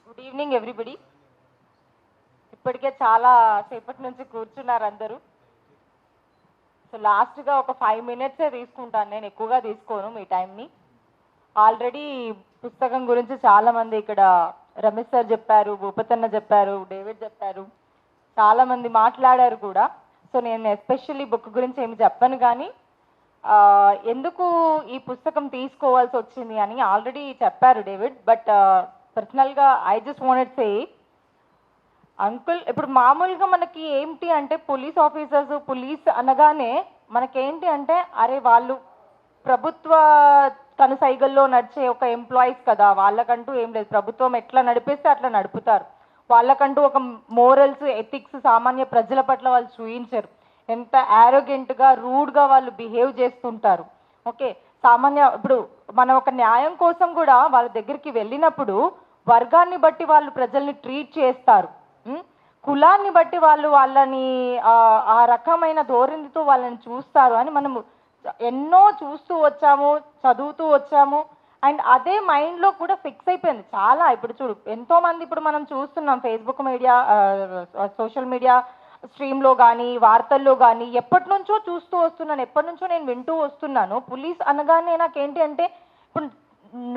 Good evening everybody. ఇప్పటికే చాలా సేపటి నుంచి కూర్చున్నారు అందరూ. సో లాస్ట్గా ఒక 5 minutes తీసుకుంటాను, నేను ఎక్కువగా తీసుకోను మీ టైంని. ఆల్రెడీ పుస్తకం గురించి చాలామంది ఇక్కడ రమేష్ సార్ చెప్పారు, భూపతన్న చెప్పారు, డేవిడ్ చెప్పారు, చాలామంది మాట్లాడారు కూడా. సో నేను ఎస్పెషల్లీ బుక్ గురించి ఏమి చెప్పను, కానీ ఎందుకు ఈ పుస్తకం తీసుకోవాల్సి వచ్చింది అని ఆల్రెడీ చెప్పారు డేవిడ్. బట్ పర్సనల్గా I just wanted say uncle, ఇప్పుడు మామూలుగా మనకి ఏంటి అంటే పోలీస్ ఆఫీసర్స్, పోలీస్ అనగానే మనకేంటి అంటే అరే వాళ్ళు ప్రభుత్వ కనుసైగల్లో నడిచే ఒక ఎంప్లాయీస్ కదా, వాళ్ళకంటూ ఏం లేదు, ప్రభుత్వం ఎట్లా నడిపిస్తే అట్లా నడుపుతారు, వాళ్ళకంటూ ఒక మోరల్స్ ఎథిక్స్ సామాన్య ప్రజల పట్ల వాళ్ళు చూయించరు, ఎంత యారోగెంట్గా రూడ్గా వాళ్ళు బిహేవ్ చేస్తుంటారు. ఓకే, సామాన్య ఇప్పుడు మనం ఒక న్యాయం కోసం కూడా వాళ్ళ దగ్గరికి వెళ్ళినప్పుడు వర్గాన్ని బట్టి వాళ్ళు ప్రజల్ని ట్రీట్ చేస్తారు, కులాన్ని బట్టి వాళ్ళు వాళ్ళని ఆ రకమైన ధోరణితో వాళ్ళని చూస్తారు అని మనము ఎన్నో చూస్తూ వచ్చాము, చదువుతూ వచ్చాము. అండ్ అదే మైండ్లో కూడా ఫిక్స్ అయిపోయింది చాలా. ఇప్పుడు చూడు, ఎంతోమంది ఇప్పుడు మనం చూస్తున్నాం ఫేస్బుక్ మీడియా, సోషల్ మీడియా స్ట్రీమ్లో కానీ వార్తల్లో కానీ ఎప్పటి నుంచో చూస్తూ వస్తున్నాను, ఎప్పటి నుంచో నేను వింటూ వస్తున్నాను. పోలీస్ అనగానే నాకేంటి అంటే ఇప్పుడు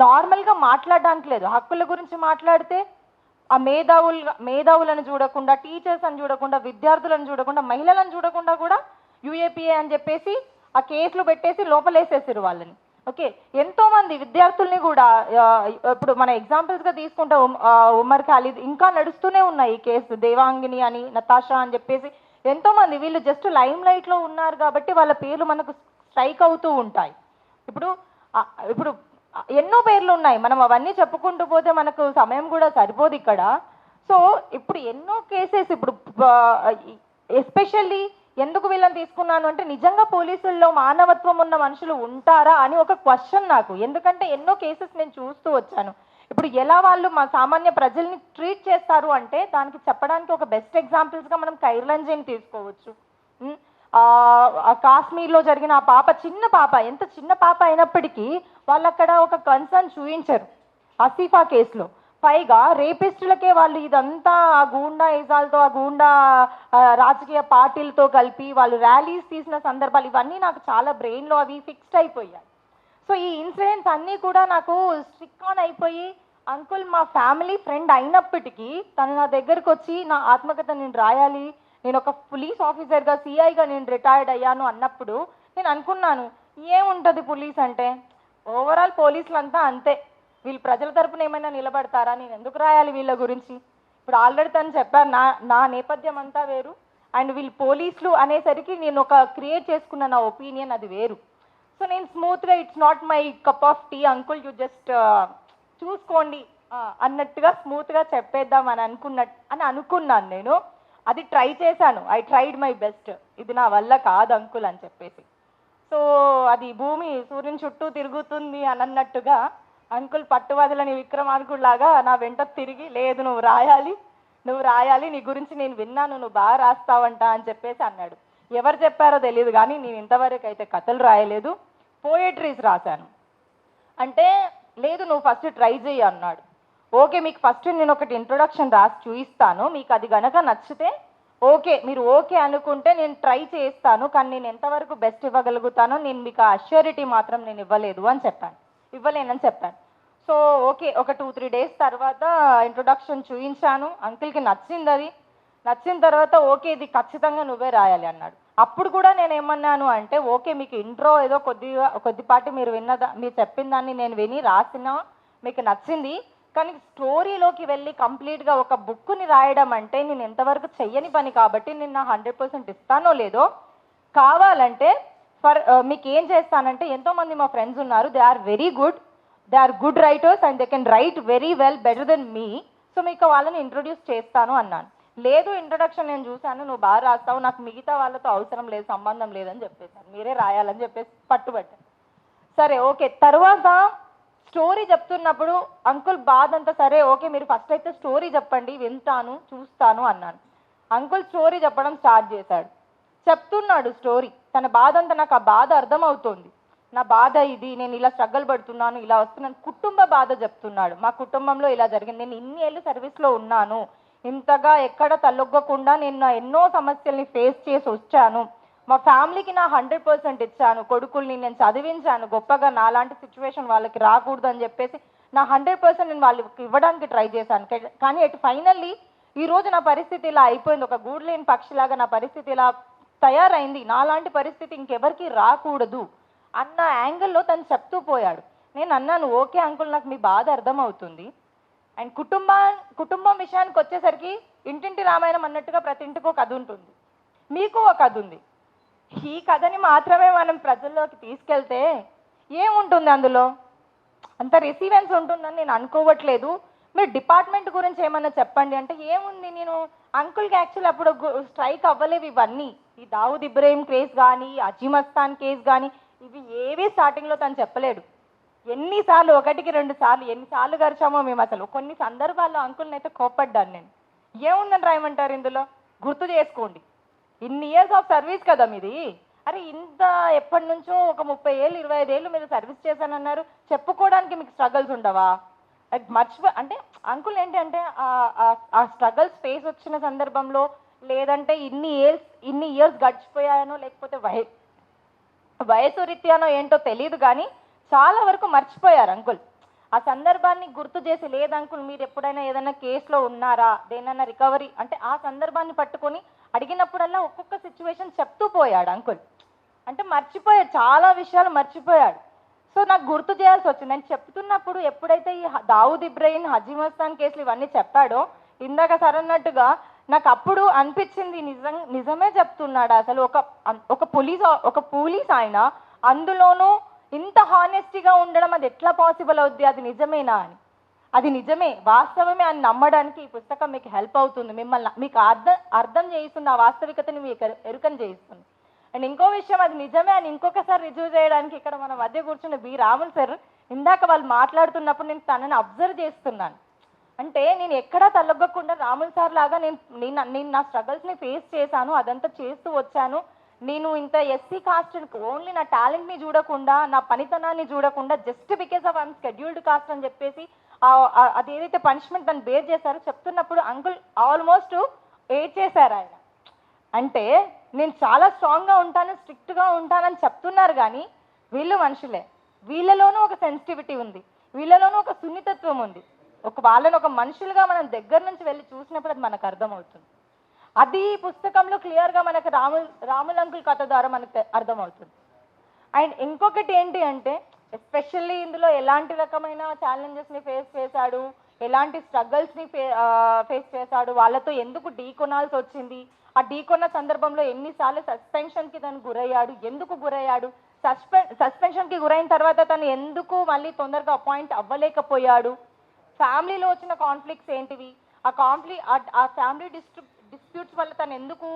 నార్మల్గా మాట్లాడడానికి లేదు, హక్కుల గురించి మాట్లాడితే ఆ మేధావులను చూడకుండా, టీచర్స్ అని చూడకుండా, విద్యార్థులను చూడకుండా, మహిళలను చూడకుండా కూడా యూఏపీఏ అని చెప్పేసి ఆ కేసులు పెట్టేసి లోపలేసేసారు వాళ్ళని. ఓకే, ఎంతోమంది విద్యార్థుల్ని కూడా ఇప్పుడు మన ఎగ్జాంపుల్స్గా తీసుకుంటే ఉమర్ ఖాలిద్ ఇంకా నడుస్తూనే ఉన్నాయి ఈ కేసు, దేవాంగిని అని, నతాషా అని చెప్పేసి ఎంతోమంది, వీళ్ళు జస్ట్ లైమ్ లైట్లో ఉన్నారు కాబట్టి వాళ్ళ పేర్లు మనకు స్ట్రైక్ అవుతూ ఉంటాయి. ఇప్పుడు ఇప్పుడు ఎన్నో పేర్లు ఉన్నాయి, మనం అవన్నీ చెప్పుకుంటూ పోతే మనకు సమయం కూడా సరిపోదు ఇక్కడ. సో ఇప్పుడు ఎన్నో కేసెస్, ఇప్పుడు ఎస్పెషల్లీ ఎందుకు వీళ్ళని తీసుకున్నాను అంటే నిజంగా పోలీసుల్లో మానవత్వం ఉన్న మనుషులు ఉంటారా అని ఒక క్వశ్చన్ నాకు. ఎందుకంటే ఎన్నో కేసెస్ నేను చూస్తూ వచ్చాను. ఇప్పుడు ఎలా వాళ్ళు మా సామాన్య ప్రజల్ని ట్రీట్ చేస్తారు అంటే దానికి చెప్పడానికి ఒక బెస్ట్ ఎగ్జాంపుల్స్గా మనం ఖైర్లంజీని తీసుకోవచ్చు. కాశ్మీర్లో జరిగిన ఆ పాప, చిన్న పాప, ఎంత చిన్న పాప అయినప్పటికీ వాళ్ళు అక్కడ ఒక కన్సర్న్ చూపించారు ఆసిఫా కేసులో. పైగా రేపిస్టులకే వాళ్ళు ఇదంతా ఆ గూండా ఇజాలతో, ఆ గూండా రాజకీయ పార్టీలతో కలిపి వాళ్ళు ర్యాలీస్ తీసిన సందర్భాలు ఇవన్నీ నాకు చాలా బ్రెయిన్లో అవి ఫిక్స్డ్ అయిపోయాయి. సో ఈ ఇన్సిడెంట్స్ అన్నీ కూడా నాకు స్టిక్ ఆన్ అయిపోయి, అంకుల్ మా ఫ్యామిలీ ఫ్రెండ్ అయినప్పటికీ తను నా దగ్గరకు వచ్చి నా ఆత్మకథ నేను రాయాలి, నేను ఒక పోలీస్ ఆఫీసర్గా సిఐగా నేను రిటైర్డ్ అయ్యాను అన్నప్పుడు నేను అనుకున్నాను, ఏముంటుంది పోలీస్ అంటే, ఓవరాల్ పోలీసులు అంతా అంతే, వీళ్ళు ప్రజల తరపున ఏమైనా నిలబడతారా, నేను ఎందుకు రాయాలి వీళ్ళ గురించి. ఇప్పుడు ఆల్రెడీ తను చెప్పారు, నా నేపథ్యం అంతా వేరు, అండ్ వీళ్ళు పోలీసులు అనేసరికి నేను ఒక క్రియేట్ చేసుకున్న నా ఒపీనియన్ అది వేరు. సో నేను స్మూత్గా it's not my cup of tea uncle, you just చూసుకోండి అన్నట్టుగా స్మూత్గా చెప్పేద్దాం అని అనుకున్నాను నేను. అది ట్రై చేశాను, ఐ ట్రైడ్ మై బెస్ట్, ఇది నా వల్ల కాదు అంకుల్ అని చెప్పేసి. సో అది భూమి సూర్యుని చుట్టూ తిరుగుతుంది అని అన్నట్టుగా అంకుల్ పట్టువదలని విక్రమార్కుడిలాగా నా వెంట తిరిగి, లేదు నువ్వు రాయాలి, నీ గురించి నేను విన్నాను, నువ్వు బాగా రాస్తావంట అని చెప్పేసి అన్నాడు. ఎవరు చెప్పారో తెలియదు కానీ నేను ఇంతవరకు అయితే కథలు రాయలేదు, పోయట్రీస్ రాశాను. అంటే లేదు నువ్వు ఫస్ట్ ట్రై చేయి అన్నాడు. ఓకే, మీకు ఫస్ట్ నేను ఒకటి ఇంట్రొడక్షన్ రాసి చూపిస్తాను, మీకు అది గనక నచ్చితే ఓకే, మీరు ఓకే అనుకుంటే నేను ట్రై చేస్తాను, కానీ నేను ఎంతవరకు బెస్ట్ ఇవ్వగలుగుతానో నేను మీకు ఆ అష్యూరిటీ మాత్రం నేను ఇవ్వలేనని చెప్పాను. సో ఓకే, ఒక 2-3 days తర్వాత ఇంట్రొడక్షన్ చూపించాను, అంకుల్కి నచ్చింది. అది నచ్చిన తర్వాత ఓకే ఇది ఖచ్చితంగా నువ్వే రాయాలి అన్నాడు. అప్పుడు కూడా నేను ఏమన్నాను అంటే ఓకే, మీకు ఇంట్రో ఏదో కొద్దిపాటి మీరు చెప్పిన దాన్ని నేను విని రాసినా మీకు నచ్చింది, కానీ స్టోరీలోకి వెళ్ళి కంప్లీట్గా ఒక బుక్ని రాయడం అంటే నేను ఎంతవరకు చెయ్యని పని కాబట్టి నేను నా 100% ఇస్తానో లేదో, కావాలంటే మీకు ఏం చేస్తానంటే, ఎంతోమంది మా ఫ్రెండ్స్ ఉన్నారు, they are good writers and they can write very well, better than me, so మీకు వాళ్ళని ఇంట్రొడ్యూస్ చేస్తాను అన్నాను. లేదు ఇంట్రొడక్షన్ నేను చూశాను, నువ్వు బాగా రాస్తావు, నాకు మిగతా వాళ్ళతో అవసరం లేదు, సంబంధం లేదని చెప్పేశాను, మీరే రాయాలని చెప్పేసి పట్టుబట్టాను. సరే ఓకే, తర్వాత స్టోరీ చెప్తున్నప్పుడు అంకుల్ బాధ అంతా, సరే ఓకే మీరు ఫస్ట్ అయితే స్టోరీ చెప్పండి, వింటాను చూస్తాను అన్నాను. అంకుల్ స్టోరీ చెప్పడం స్టార్ట్ చేశాడు, చెప్తున్నాడు స్టోరీ, తన బాధ అంతా నాకు ఆ బాధ అర్థమవుతోంది. నా బాధ ఇది, నేను ఇలా స్ట్రగుల్ పడుతున్నాను, ఇలా వస్తున్నాను, కుటుంబ బాధ చెప్తున్నాడు. మా కుటుంబంలో ఇలా జరిగింది, నేను ఇన్ని ఏళ్ళు సర్వీస్లో ఉన్నాను, ఇంతగా ఎక్కడ తలొగ్గకుండా నేను నా ఎన్నో సమస్యల్ని ఫేస్ చేసి వచ్చాను, మా ఫ్యామిలీకి నా 100% ఇచ్చాను, కొడుకుల్ని నేను చదివించాను గొప్పగా, నాలాంటి సిచ్యువేషన్ వాళ్ళకి రాకూడదు అని చెప్పేసి నా 100% నేను వాళ్ళకి ఇవ్వడానికి ట్రై చేశాను. కానీ అటు ఫైనల్లీ ఈరోజు నా పరిస్థితి ఇలా అయిపోయింది, ఒక గూడు లేని పక్షిలాగా నా పరిస్థితి ఇలా తయారైంది, నాలాంటి పరిస్థితి ఇంకెవరికి రాకూడదు అన్న యాంగిల్లో తను చెప్తూ పోయాడు. నేను అన్నాను, ఓకే అంకుల్, నాకు మీ బాధ అర్థమవుతుంది. అండ్ కుటుంబం విషయానికి వచ్చేసరికి ఇంటింటి రామాయణం అన్నట్టుగా ప్రతి ఇంటికి ఒక కథ ఉంటుంది, మీకు ఒక కథ ఉంది. ఈ కథని మాత్రమే మనం ప్రజల్లోకి తీసుకెళ్తే ఏముంటుంది అందులో, అంత రిసీవెన్స్ ఉంటుందని నేను అనుకోవట్లేదు. మీరు డిపార్ట్మెంట్ గురించి ఏమన్నా చెప్పండి అంటే ఏముంది, నేను అంకుల్కి యాక్చువల్ అప్పుడు స్ట్రైక్ అవ్వలేవు ఇవన్నీ, ఈ దావుద్ ఇబ్రహీం కేస్ కానీ, అజీమస్తాన్ కేస్ కానీ, ఇవి ఏవి స్టార్టింగ్లో తను చెప్పలేడు. ఎన్నిసార్లు, 1-2 సార్లు, ఎన్నిసార్లు గడిచామో మేము. అసలు కొన్ని సందర్భాల్లో అంకుల్ని అయితే కోప్పడ్డాను నేను. ఏముందని రాయమంటారు ఇందులో, గుర్తు చేసుకోండి, ఇన్ని ఇయర్స్ ఆఫ్ సర్వీస్ కదా మీది. అరే ఇంత ఎప్పటి నుంచో ఒక 30 ఏళ్ళు 25 ఏళ్ళు మీరు సర్వీస్ చేశానన్నారు, చెప్పుకోవడానికి మీకు స్ట్రగల్స్ ఉండవా? అది అంటే అంకుల్ ఏంటి అంటే ఆ స్ట్రగల్స్ ఫేస్ వచ్చిన సందర్భంలో, లేదంటే ఇన్ని ఇయర్స్ గడిచిపోయానో, లేకపోతే వయసు రీత్యానో ఏంటో తెలియదు కానీ చాలా వరకు మర్చిపోయారు అంకుల్. ఆ సందర్భాన్ని గుర్తు చేసి, లేదు అంకుల్ మీరు ఎప్పుడైనా ఏదైనా కేసులో ఉన్నారా, దేనైనా రికవరీ అంటే ఆ సందర్భాన్ని పట్టుకొని అడిగినప్పుడల్లా ఒక్కొక్క సిచ్యువేషన్ చెప్తూ పోయాడు అంకుల్. అంటే మర్చిపోయాడు, చాలా విషయాలు మర్చిపోయాడు. సో నాకు గుర్తు చేయాల్సి వచ్చింది. నేను చెప్తున్నప్పుడు ఎప్పుడైతే ఈ దావుద్ ఇబ్రహీం, హజీమస్తాన్ కేసులు ఇవన్నీ చెప్పాడో, ఇందాక సార్ అన్నట్టుగా నాకు అప్పుడు అనిపించింది, నిజమే చెప్తున్నాడు అసలు. ఒక పోలీస్ ఆయన, అందులోనూ ఇంత హానెస్టీగా ఉండడం, అది ఎట్లా పాసిబుల్ అవుద్ది, అది నిజమేనా అని. అది నిజమే, వాస్తవమే అని నమ్మడానికి ఈ పుస్తకం మీకు హెల్ప్ అవుతుంది, మీకు అర్థం చేయిస్తుంది, ఆ వాస్తవికతని మీకు ఎరుకని చేయిస్తుంది. అండ్ ఇంకో విషయం, అది నిజమే అని ఇంకొకసారి రిజ్యూ చేయడానికి ఇక్కడ మన మధ్య కూర్చున్న బి రాముల్ సార్, ఇందాక వాళ్ళు మాట్లాడుతున్నప్పుడు నేను తనని అబ్జర్వ్ చేస్తున్నాను. అంటే నేను ఎక్కడా తలొగ్గకుండా రాముల్ సార్ లాగా నేను నా స్ట్రగల్స్ని ఫేస్ చేశాను, అదంతా చేస్తూ వచ్చాను. నేను ఇంత ఎస్సీ కాస్ట్ ఓన్లీ నా టాలెంట్ని చూడకుండా, నా పనితనాన్ని చూడకుండా, just because of I'm scheduled cost అని చెప్పేసి అది ఏదైతే పనిష్మెంట్ దాన్ని బేర్ చేశారో చెప్తున్నప్పుడు అంకుల్ ఆల్మోస్ట్ ఏడ్ చేశారు ఆయన. అంటే నేను చాలా స్ట్రాంగ్గా ఉంటాను, స్ట్రిక్ట్గా ఉంటానని చెప్తున్నారు కానీ వీళ్ళు మనుషులే, వీళ్ళలోనూ ఒక సెన్సిటివిటీ ఉంది, వీళ్ళలోనూ ఒక సున్నితత్వం ఉంది. వాళ్ళని ఒక మనుషులుగా మనం దగ్గర నుంచి వెళ్ళి చూసినప్పుడు అది మనకు అర్థమవుతుంది. అది పుస్తకంలో క్లియర్గా మనకు రాముల్ అంకుల్ కథ ద్వారా మనకు అర్థమవుతుంది. అండ్ ఇంకొకటి ఏంటి అంటే, ఎస్పెషల్లీ ఇందులో ఎలాంటి రకమైన ఛాలెంజెస్ని ఫేస్ చేశాడు, ఎలాంటి స్ట్రగల్స్ని ఫేస్ చేశాడు, వాళ్ళతో ఎందుకు ఢీకొనాల్సి వచ్చింది, ఆ ఢీకొన్న సందర్భంలో ఎన్నిసార్లు సస్పెన్షన్కి తను గురయ్యాడు, ఎందుకు గురయ్యాడు, సస్పెన్షన్కి గురైన తర్వాత తను ఎందుకు మళ్ళీ తొందరగా అపాయింట్ అవ్వలేకపోయాడు, ఫ్యామిలీలో వచ్చిన కాన్ఫ్లిక్ట్స్ ఏంటివి, ఆ ఫ్యామిలీ డిస్ప్యూట్స్ వల్ల తను ఎందుకు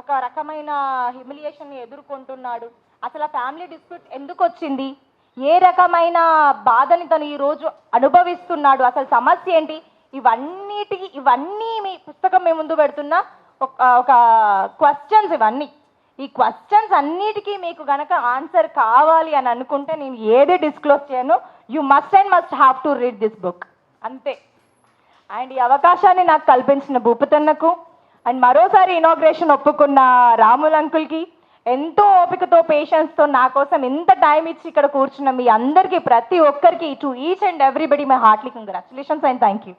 ఒక రకమైన హ్యూమిలియేషన్ని ఎదుర్కొంటున్నాడు, అసలు ఆ ఫ్యామిలీ డిస్ప్యూట్ ఎందుకు వచ్చింది, ఏ రకమైన బాధని తను ఈరోజు అనుభవిస్తున్నాడు, అసలు సమస్య ఏంటి, ఇవన్నీ మీ పుస్తకం మేము ముందు పెడుతున్న ఒక క్వశ్చన్స్. ఈ క్వశ్చన్స్ అన్నిటికీ మీకు గనక ఆన్సర్ కావాలి అని అనుకుంటే నేను ఏది డిస్క్లోజ్ చేయను, you must have to read this book అంతే. అండ్ ఈ అవకాశాన్ని నాకు కల్పించిన భూపతన్నకు, అండ్ మరోసారి ఇనాగ్రేషన్ ఒప్పుకున్న రాముల్ అంకుల్కి, ఎంతో ఓపికతో పేషెన్స్తో నా కోసం ఎంత టైం ఇచ్చి ఇక్కడ కూర్చున్న మీ అందరికీ, ప్రతి ఒక్కరికి, to each and everybody my heartly congratulations and thank you.